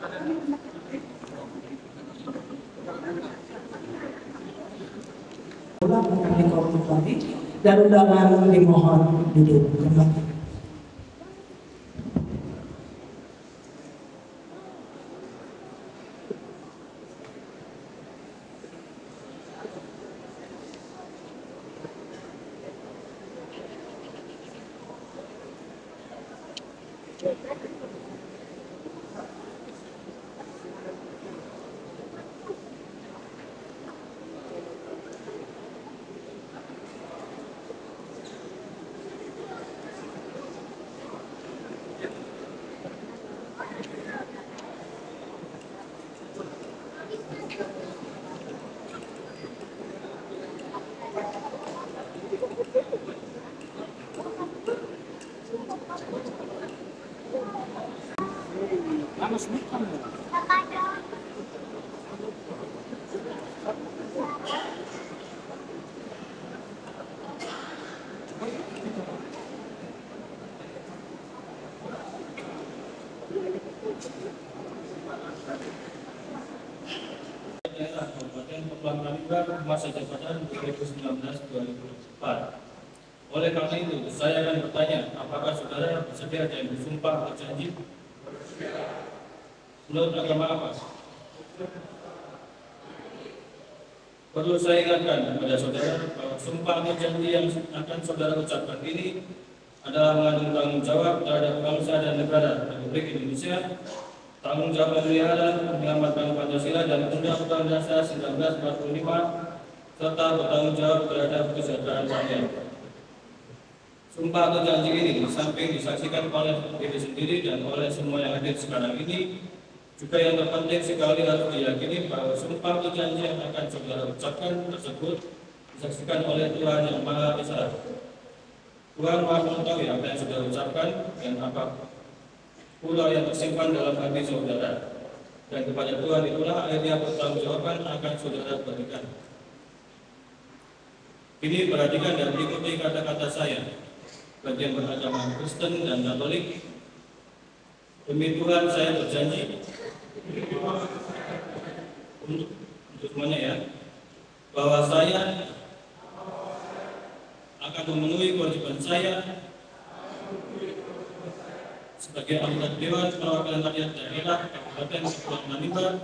Akan dikoordinasi dan undangan dimohon duduk kembali. Daerah Kabupaten Kepulauan Karimun masa jabatan 2019-2024. Oleh karena itu, saya akan bertanya, apakah saudara bersedia dan bersumpah atau janji? Menurut agama apa? Perlu saya ingatkan kepada saudara bahwa sumpah atau janji yang akan saudara ucapkan ini adalah mengandung tanggung jawab terhadap bangsa dan negara Republik Indonesia, tanggung jawab memelihara, menyelamatkan Pancasila dan Undang-Undang Dasar 1945, serta bertanggung jawab terhadap kesejahteraan rakyat. Sumpah atau janji ini di samping disaksikan oleh diri sendiri dan oleh semua yang hadir sekarang ini, juga yang terpenting sekali harus diyakini bahwa sumpah atau janji yang akan saudara ucapkan tersebut disaksikan oleh Tuhan Yang Maha Esa. Tuhan Maha mengetahui apa yang saudara ucapkan dan apa pula yang tersimpan dalam hati saudara. Dan kepada Tuhan itulah akhirnya pertanggungjawaban akan saudara berikan. Ini perhatikan dan ikuti kata-kata saya. Bagi yang beragama Kristen dan Katolik, demi Tuhan saya berjanji untuk semuanya ya, bahwa saya akan memenuhi kewajiban saya sebagai anggota Dewan Perwakilan Rakyat Daerah Kabupaten Kepulauan Karimun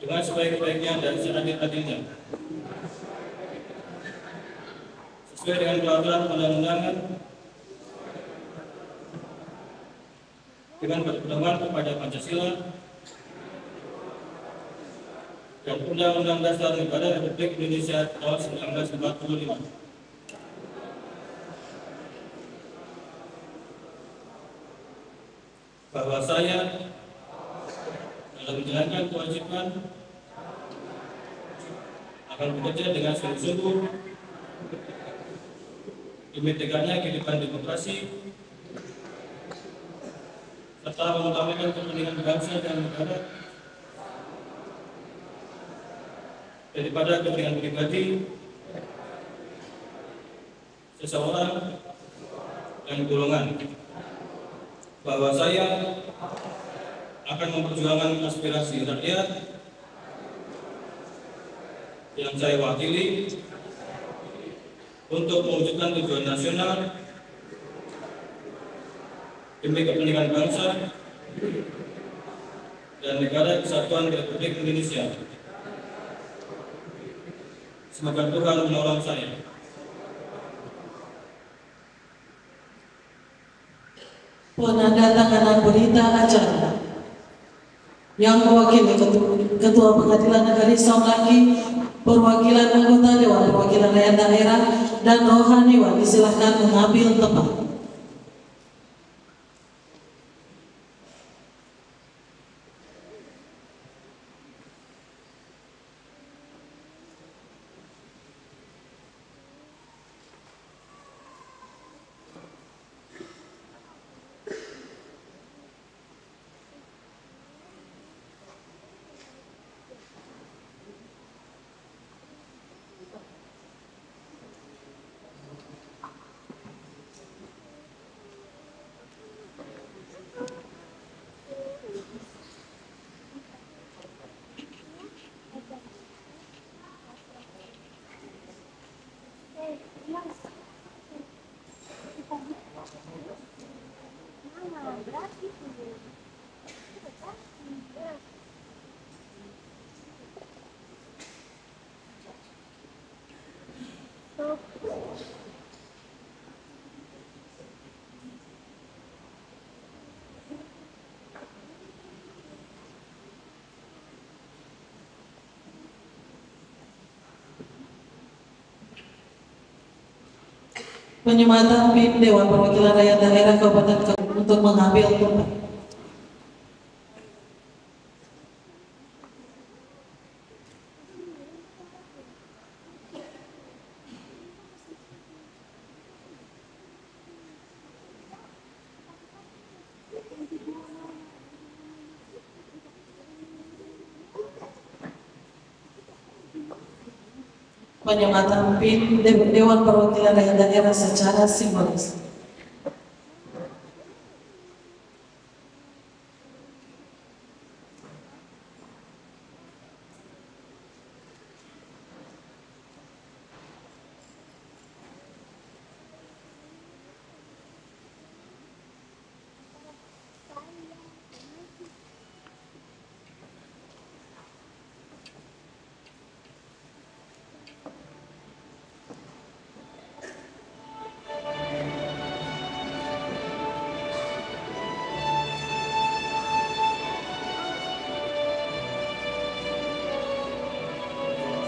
dengan sebaik-baiknya dan seadil-adilnya, sesuai dengan peraturan undang-undangan, dengan berpedoman kepada Pancasila dan Undang-Undang Dasar Negara Republik Indonesia tahun 1945. Bahwa saya dalam menjalankan kewajiban akan bekerja dengan sungguh-sungguh demi tegaknya kehidupan demokrasi serta mengutamakan kepentingan bangsa dan negara daripada kepentingan pribadi seseorang dan golongan. Bahwa saya akan memperjuangkan aspirasi rakyat yang saya wakili untuk mewujudkan tujuan nasional demi kepentingan bangsa dan negara kesatuan Republik Indonesia. Semoga Tuhan menolong saya. Penandatanganan berita acara yang mewakili Ketua Pengadilan Negeri Saunaki, perwakilan anggota Dewan Perwakilan Rakyat Daerah, dan rohaniwan disilahkan mengambil tempat. Penyematan PIM Dewan Perwakilan Rakyat Daerah Kabupaten Kampar untuk mengambil tempat. Penyematan PIM Dewan Perwakilan Rakyat Daerah secara simbolis.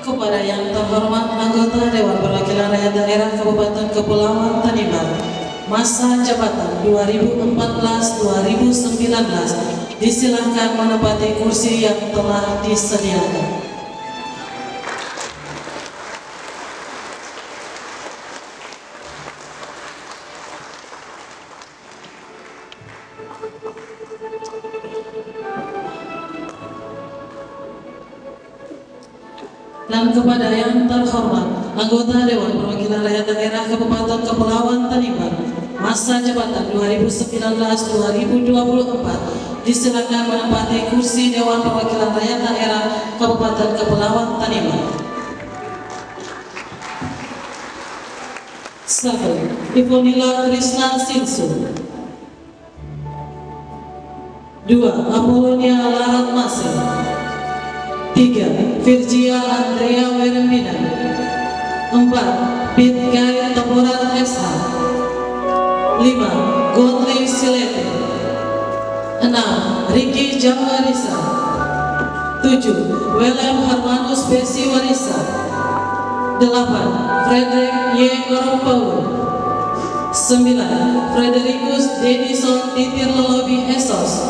Kepada yang terhormat anggota Dewan Perwakilan Rakyat Daerah Kabupaten Kepulauan Tanimbar, masa jabatan 2014-2019 disilahkan menempati kursi yang telah disediakan. Dan kepada yang terhormat anggota Dewan Perwakilan Rakyat Daerah Kabupaten Kepulauan Tanimbar, masa jabatan 2019-2024 disilakan menempati kursi Dewan Perwakilan Rakyat Daerah Kabupaten Kepulauan Tanimbar. 1. Ivonila Krishna Sinsu. 2. Apolonia Larat Masih. 3. Virgia Andrea Weremina. 4. Pitkai Temporan SH. 5. Gottlieb Silete. 6. Ricky Jawarisa. 7. Willem Hermanus Besi Warisa. 8. Frederick Y. Gorompaul. 9. Fredericus Denison Titir Lelobi Esos.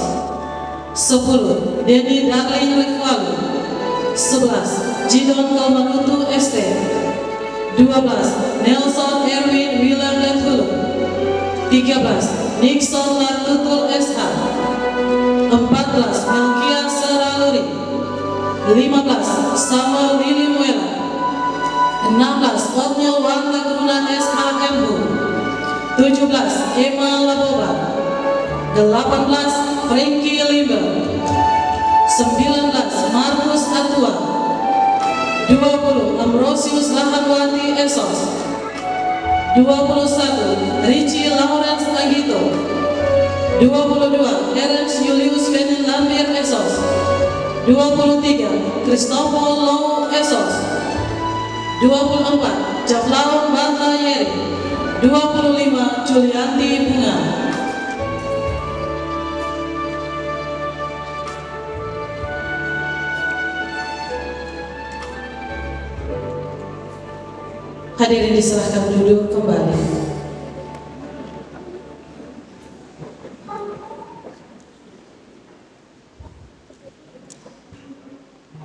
10. Denny Darling Rikwalu. 11. Jidon Kalmanutu ST. 12. Nelson Erwin William Lethulu. 13. Nixon Lartutul SH. 14. Melkian Seraluri. 15. Samuel Lili Muela. 16. Otniel Wanda Guna SHMU. 17. Emma Laboba. 18. Frankie Limber. 19. Markus Atua. 20. Ambrosius Lahanwati Esos. 21. Richie Lawrence Agito. 22. Ernst Julius Venin Lambir Esos. 23. Christopher Low Esos. 24. Jaflaun Banta Yeri. 25. Julianti Bunga. Hadirin diserahkan duduk kembali.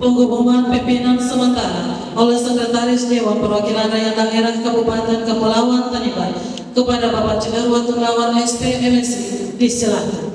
Pengumuman pimpinan sementara oleh Sekretaris Dewan Perwakilan Rakyat Daerah Kabupaten Kepulauan Tanimbar kepada Bapak Cenderuat Gunawan SP MSI disilakan.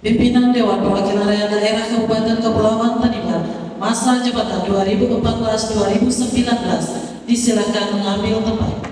Pimpinan Dewan Perwakilan Rakyat Daerah Kabupaten Kepulauan Tanimbar, masa jabatan 2014-2019 disilakan mengambil tempat.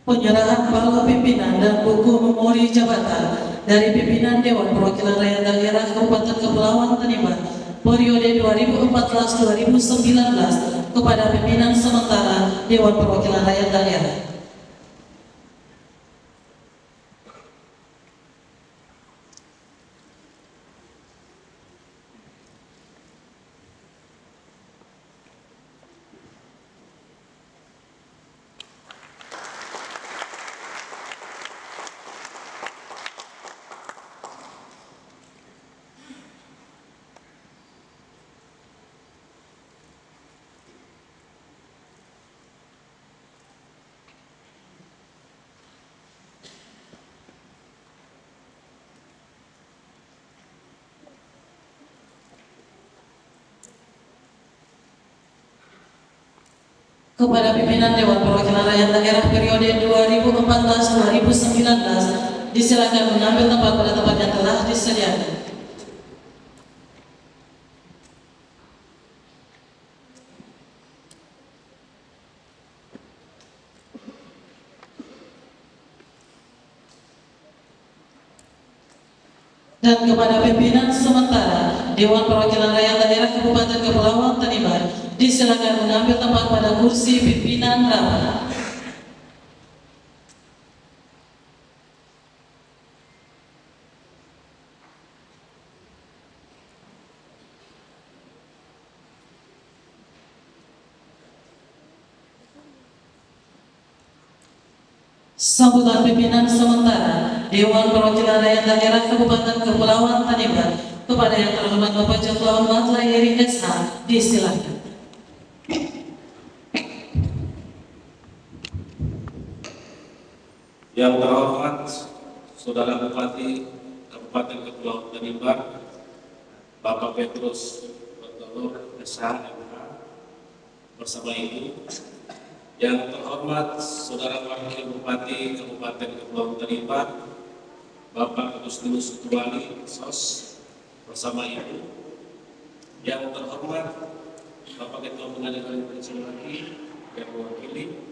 Penyerahan bala pimpinan dan buku memori jabatan dari pimpinan Dewan Perwakilan Rakyat Daerah Kabupaten Kepulauan Tanimbar periode 2014-2019 kepada pimpinan sementara Dewan Perwakilan Rakyat Daerah. Kepada pimpinan Dewan Perwakilan Rakyat Daerah periode 2014-2019 disilakan mengambil tempat pada tempat yang telah disediakan. Dan kepada pimpinan sementara Dewan Perwakilan Rakyat Daerah Kabupaten Kepulauan Tanimbar disilakan mengambil tempat pada kursi pimpinan rapat. Sambutan pimpinan sementara Dewan Perwakilan Rakyat Daerah Kabupaten Kepulauan Tanimbar kepada yang terhormat Bapak Jatuh Ahmad Layeri SH disilakan. Yang terhormat Saudara Bupati Kabupaten Kepulauan Tanimbar Bapak Petrus Bertolur SH bersama Ibu. Yang terhormat Saudara Wakil Bupati Kabupaten Kepulauan Tanimbar Bapak Agustinus Kutuali SOS bersama Ibu. Yang terhormat Bapak Ketua Pengadilan Negeri Laki yang mewakili.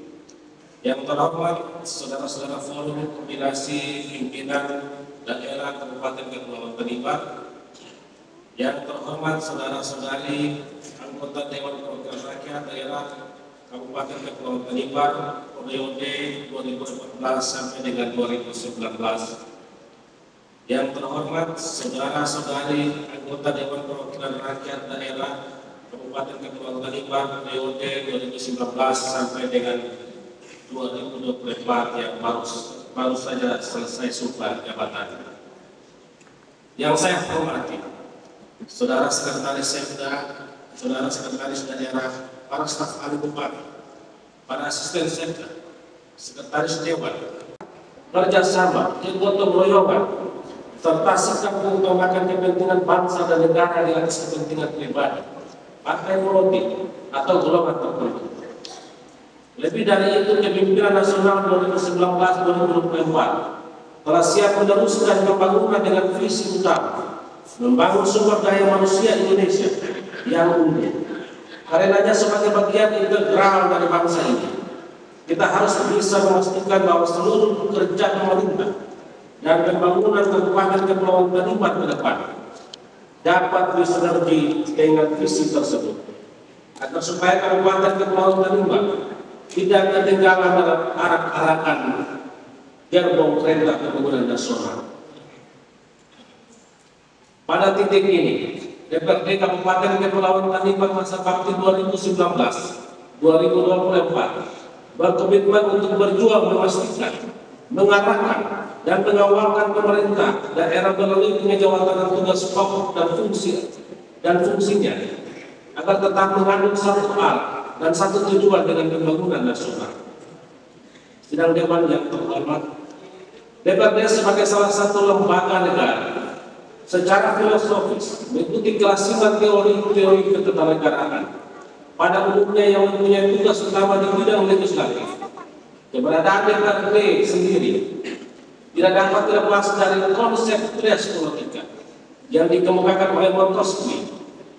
Yang terhormat saudara-saudara forum kombinasi pimpinan daerah Kabupaten Kepulauan Tanimbar. Yang terhormat saudara-saudari anggota Dewan Perwakilan Rakyat Daerah Kabupaten Kepulauan Tanimbar periode 2014 sampai dengan 2019. Yang terhormat saudara-saudari anggota Dewan Perwakilan Rakyat Daerah Kabupaten Kepulauan Tanimbar periode 2019 sampai dengan 2024 yang baru saja selesai sumpah jabatan. Yang saya hormati Saudara Sekretaris Sekda, Saudara Sekretaris Daerah, para staf ahli bupati, para asisten sekda, sekretaris dewan, kerjasama, kegotong royongan, serta sikap mengutamakan kepentingan bangsa dan negara di atas kepentingan pribadi, partai politik atau golongan tertentu. Lebih dari itu, kepemimpinan nasional 2019-2024 telah siap meneruskan pembangunan dengan visi utama membangun sumber daya manusia Indonesia yang unggul. Karenanya sebagai bagian integral dari bangsa ini, kita harus bisa memastikan bahwa seluruh kerja pemerintah dan pembangunan Kabupaten Kepulauan Tanimbar ke depan dapat bersinergi dengan visi tersebut, agar supaya Kabupaten Kepulauan Tanimbar tidak ketinggalan dalam arak-arakan gerbong kereta pembangunan nasional. Pada titik ini, DPRD Kabupaten Kepulauan Tanimbar masa bakti 2019-2024 berkomitmen untuk berjuang memastikan, mengarahkan, dan mengawalkan pemerintah daerah melalui pengejawatan tugas pokok dan fungsinya agar tetap mengandung satu arah dan satu tujuan dengan pembangunan nasional. Sidang Dewan yang terhormat, DPRD sebagai salah satu lembaga negara secara filosofis mengikuti kelasiman teori-teori ketatanegaraan pada umumnya yang mempunyai tugas utama di bidang legislatif. Keberadaan DPRD sendiri tidak dapat terlepas dari konsep res politika yang dikemukakan oleh Montesquieu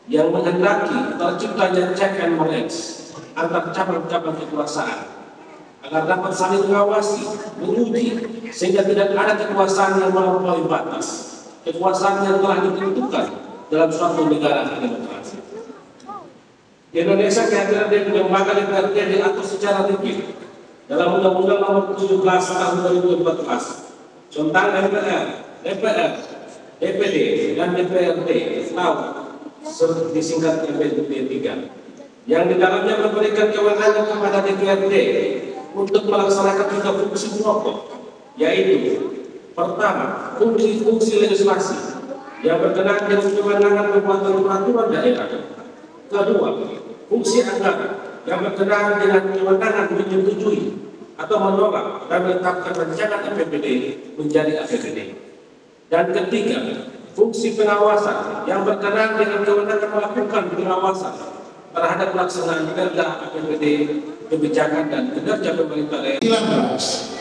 yang menghendaki terciptanya check and balance antar cabang-cabang kekuasaan agar dapat saling mengawasi, menguji, sehingga tidak ada kekuasaan yang melampaui batas. Kekuasaan yang telah ditentukan dalam suatu negara demokrasi. Di Indonesia kehadiran lembaga DPRD diatur secara rigid dalam Undang-Undang Nomor 17 Tahun 2014 tentang MPR, DPR, DPD, dan DPRD atau disingkat MPD 3, yang di dalamnya memberikan kewenangan kepada DPRD untuk melaksanakan 3 fungsi pokok, yaitu pertama, fungsi legislasi yang berkenaan dengan kewenangan pembuatan peraturan daerah. Kedua, fungsi anggaran yang berkenaan dengan kewenangan menyetujui atau menolak dan menetapkan rancangan APBD menjadi APBD. Dan ketiga, fungsi pengawasan yang berkenaan dengan kewenangan melakukan pengawasan terhadap pelaksanaan kinerja APBD, kebijakan dan kinerja pemerintah daerah. 19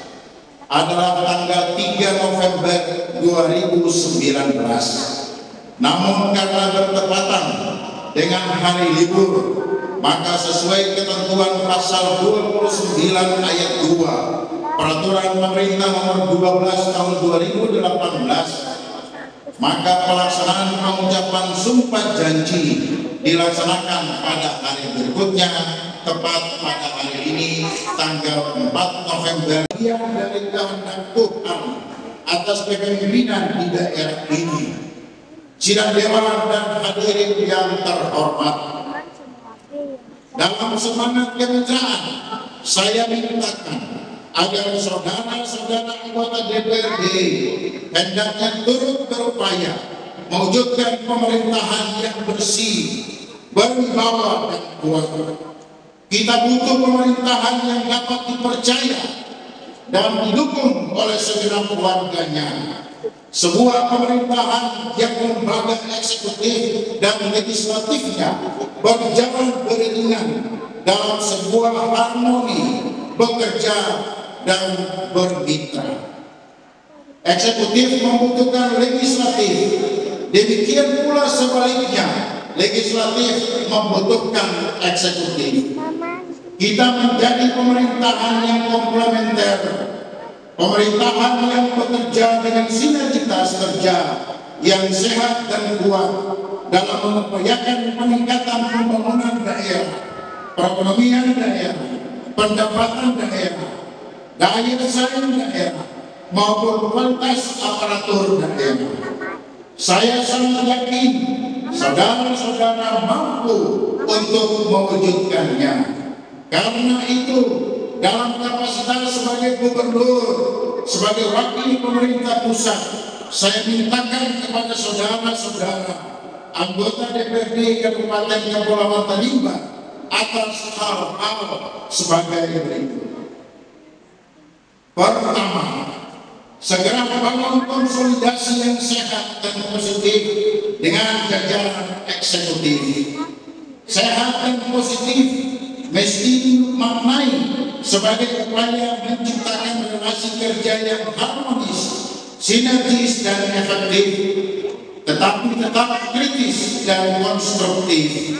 adalah tanggal 3 November 2019. Namun karena bertepatan dengan hari libur, maka sesuai ketentuan pasal 29 ayat 2 Peraturan Pemerintah Nomor 12 Tahun 2018, maka pelaksanaan pengucapan sumpah janji dilaksanakan pada hari berikutnya, tepat pada hari ini tanggal 4 November. Yang dari kehendak Tuhan atas kepemimpinan di daerah ini, sidang dewan dan hadirin yang terhormat, dalam semangat kemitraan saya mintakan agar saudara-saudara anggota DPRD hendaknya turut berupaya mewujudkan pemerintahan yang bersih, berwibawa dan kuat. Kita butuh pemerintahan yang dapat dipercaya dan didukung oleh segenap warganya. Sebuah pemerintahan yang lembaga eksekutif dan legislatifnya berjalan beriringan dalam sebuah harmoni, bekerja dan bermitra. Eksekutif membutuhkan legislatif, demikian pula sebaliknya, legislatif membutuhkan eksekutif. Kita menjadi pemerintahan yang komplementer, pemerintahan yang bekerja dengan sinergitas kerja yang sehat dan kuat dalam mengupayakan peningkatan pembangunan daerah, perekonomian daerah, pendapatan daerah, daya saing daerah, maupun kualitas aparatur daerah. Saya sangat yakin saudara-saudara mampu untuk mewujudkannya. Karena itu, dalam kapasitas sebagai gubernur, sebagai wakil pemerintah pusat, saya mintakan kepada saudara-saudara anggota DPRD Kabupaten Kepulauan Tanimbar atas hal-hal sebagai berikut. Pertama, segera membangun konsolidasi yang sehat dan positif dengan jajaran eksekutif. Sehat dan positif mesti dimaknai sebagai upaya menciptakan relasi kerja yang harmonis, sinergis dan efektif, tetapi tetap kritis dan konstruktif.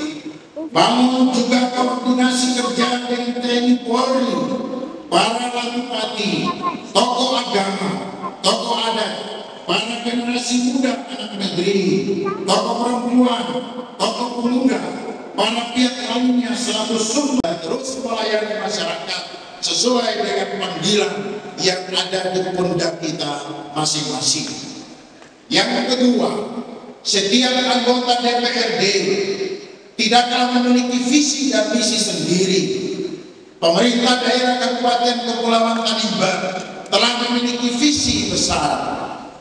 Bangun juga koordinasi kerja dengan TNI Polri, para latupati, tokoh agama, tokoh adat, para generasi muda anak negeri, tokoh perempuan, tokoh pemuda, para pihak lainnya selalu sungguh terus melayani masyarakat sesuai dengan panggilan yang ada di pundak kita masing-masing. Yang kedua, setiap anggota DPRD tidaklah memiliki visi dan misi sendiri. Pemerintah daerah Kabupaten Kepulauan Tanimbar telah memiliki visi besar,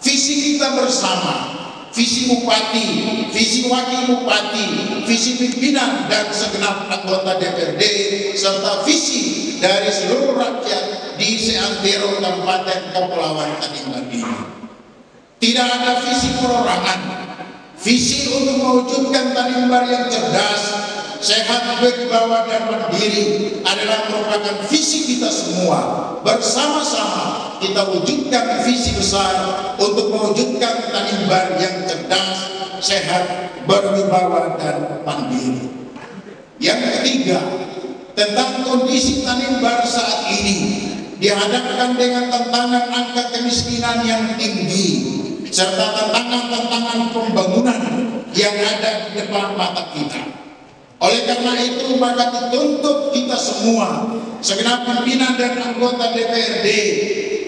visi kita bersama, visi bupati, visi wakil bupati, visi pimpinan dan segenap anggota DPRD, serta visi dari seluruh rakyat di seantero Kabupaten Kepulauan Tanimbar ini. Tidak ada visi perorangan. Visi untuk mewujudkan Tanimbar yang cerdas, sehat, berwibawa dan mandiri adalah merupakan visi kita semua. Bersama-sama kita wujudkan visi besar untuk mewujudkan Tanimbar yang cerdas, sehat, berwibawa dan mandiri. Yang ketiga, tentang kondisi Tanimbar saat ini, dihadapkan dengan tantangan angka kemiskinan yang tinggi serta tantangan-tantangan pembangunan yang ada di depan mata kita. Oleh karena itu maka dituntut kita semua, segenap pimpinan dan anggota DPRD,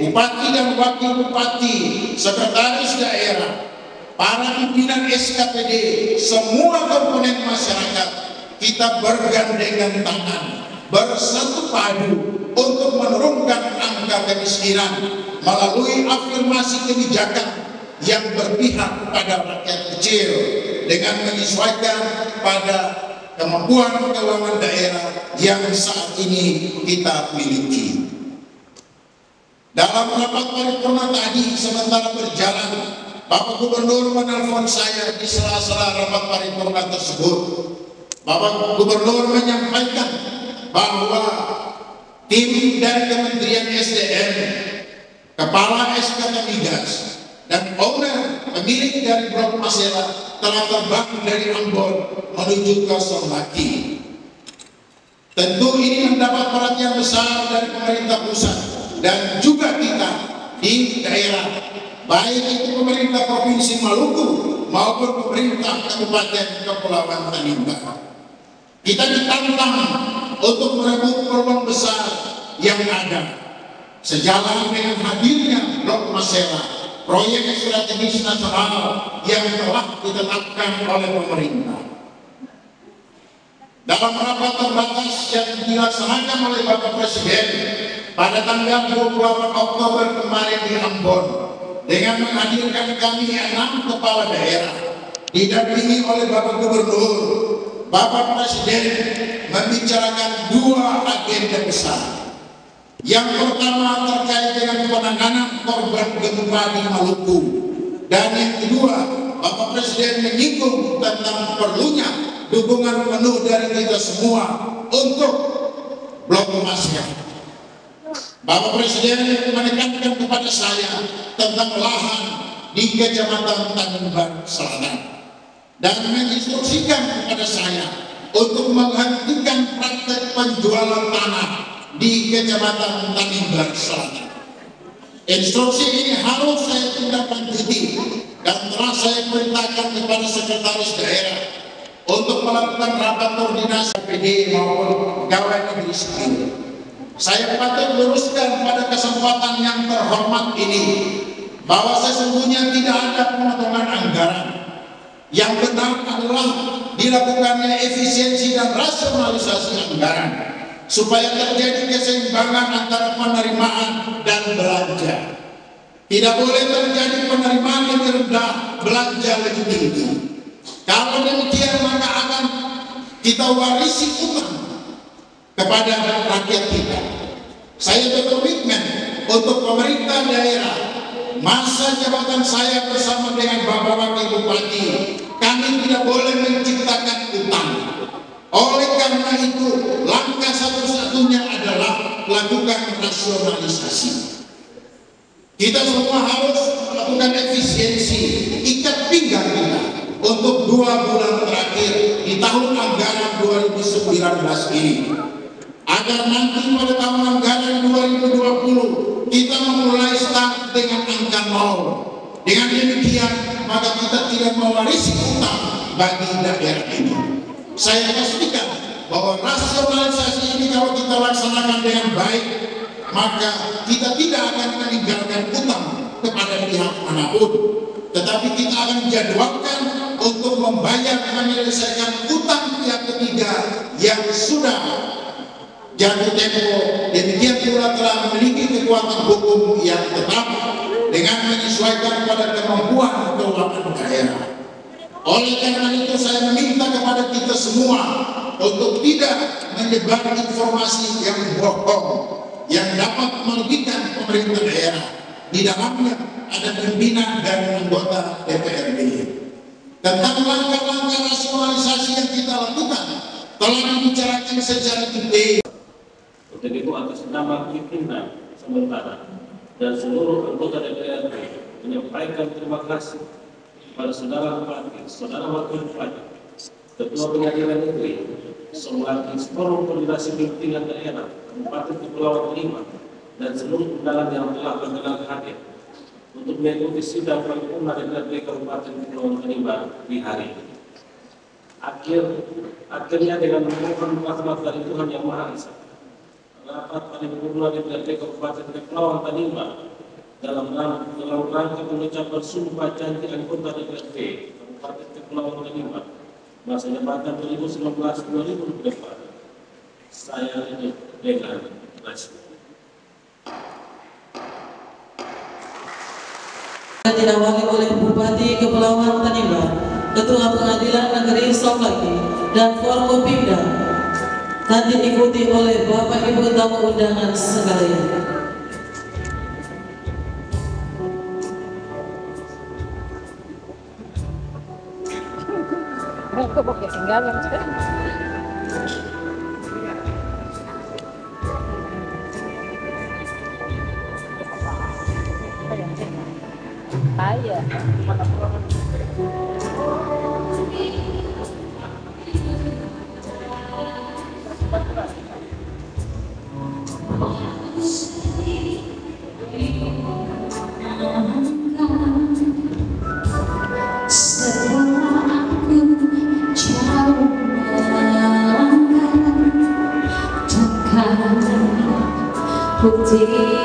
bupati dan wakil bupati, sekretaris daerah, para pimpinan SKPD, semua komponen masyarakat, kita bergandengan tangan, bersatu padu untuk menurunkan angka kemiskinan melalui afirmasi kebijakan yang berpihak pada rakyat kecil dengan menyesuaikan pada kemampuan keuangan daerah yang saat ini kita miliki. Dalam rapat paripurna tadi sementara berjalan, Bapak Gubernur menelpon saya di sela-sela rapat paripurna tersebut. Bapak Gubernur menyampaikan bahwa tim dari Kementerian SDM, Kepala SKK Migas, dan owner pemilik dari Blok Masela telah terbang dari Ambon menuju ke Sormaki. Tentu ini mendapat perhatian besar dari pemerintah pusat dan juga kita di daerah, baik itu pemerintah Provinsi Maluku maupun pemerintah Kabupaten Kepulauan Tanimbar. Kita ditantang untuk merebut peluang besar yang ada. Sejalan dengan hadirnya Blok Masela, proyek strategis nasional yang telah ditetapkan oleh pemerintah. Dalam rapat terbatas yang dilaksanakan oleh Bapak Presiden pada tanggal 28 Oktober kemarin di Ambon, dengan menghadirkan kami 6 kepala daerah didampingi oleh Bapak Gubernur, Bapak Presiden membicarakan 2 agenda besar. Yang pertama terkait dengan penanganan korban gempa di Maluku, dan yang kedua Bapak Presiden menyinggung tentang perlunya dukungan penuh dari kita semua untuk Blok Masela. Bapak Presiden menekankan kepada saya tentang lahan di Kecamatan Tanimbar Selatan dan menginstruksikan kepada saya untuk menghentikan praktek penjualan tanah di Kecamatan Tanimbar Selatan. Instruksi ini harus saya tindak lanjuti dan telah saya perintahkan kepada sekretaris daerah untuk melakukan rapat koordinasi PD maupun pegawai negeri sipil. Saya patut luruskan pada kesempatan yang terhormat ini bahwa sesungguhnya tidak ada pemotongan anggaran. Yang benar adalah dilakukannya efisiensi dan rasionalisasi anggaran supaya terjadi keseimbangan antara penerimaan dan belanja. Tidak boleh terjadi penerimaan lebih rendah, belanja lebih tinggi. Kalau demikian maka akan kita warisi utang kepada rakyat kita. Saya berkomitmen untuk pemerintah daerah, masa jabatan saya bersama dengan Bapak Wakil Bupati, kami tidak boleh menciptakan utang. Oleh karena itu, langkah satu-satunya adalah lakukan rasionalisasi. Kita semua harus melakukan efisiensi, ikat pinggang kita untuk 2 bulan terakhir di tahun anggaran 2019 ini, agar nanti pada tahun anggaran 2020 kita memulai start dengan angka 0. Dengan demikian maka kita tidak mewarisi utang bagi daerah ini. Saya pastikan bahwa rasionalisasi ini kalau kita laksanakan dengan baik, maka kita tidak akan meninggalkan utang kepada pihak manapun, tetapi kita akan jadwalkan untuk membayar menyelesaikan utang pihak ketiga yang sudah jatuh tempo. Demikian pula telah memiliki kekuatan hukum yang tetap dengan menyesuaikan pada kemampuan keuangan daerah. Oleh karena itu saya meminta kepada kita semua untuk tidak menyebar informasi yang bohong yang dapat merugikan pemerintah daerah. Di dalamnya ada pimpinan dan anggota DPRD. Tentang langkah-langkah rasionalisasi yang kita lakukan telah dibicarakan secara detail. Untuk itu atas nama pimpinan sementara dan seluruh anggota DPRD menyampaikan terima kasih kepada saudara bupati, saudara wakil bupati, ketua pengadilan negeri, sewakil forum koordinasi pimpinan daerah Kabupaten Kepulauan Tanimbar, dan seluruh undangan yang telah berkenan hadir untuk mengikuti sidang paripurna DPRD Kabupaten Kepulauan Tanimbar di hari ini. Akhirnya dengan memohon rahmat dari Tuhan Yang Maha Esa, rapat paripurna DPRD Kabupaten Kepulauan Tanimbar dalam rangka pengucapan sumpah janji anggota DPRD Kabupaten Kepulauan Tanimbar masa jabatan 2019-2024, saya dengan resmi. Diawali oleh Bupati Kepulauan Tanimbar, Ketua Pengadilan Negeri Somlaki, dan Forkopimda. Nanti diikuti oleh Bapak Ibu tamu undangan sekalian. Ayah. Setelah aku jauh melangkah, tekan putih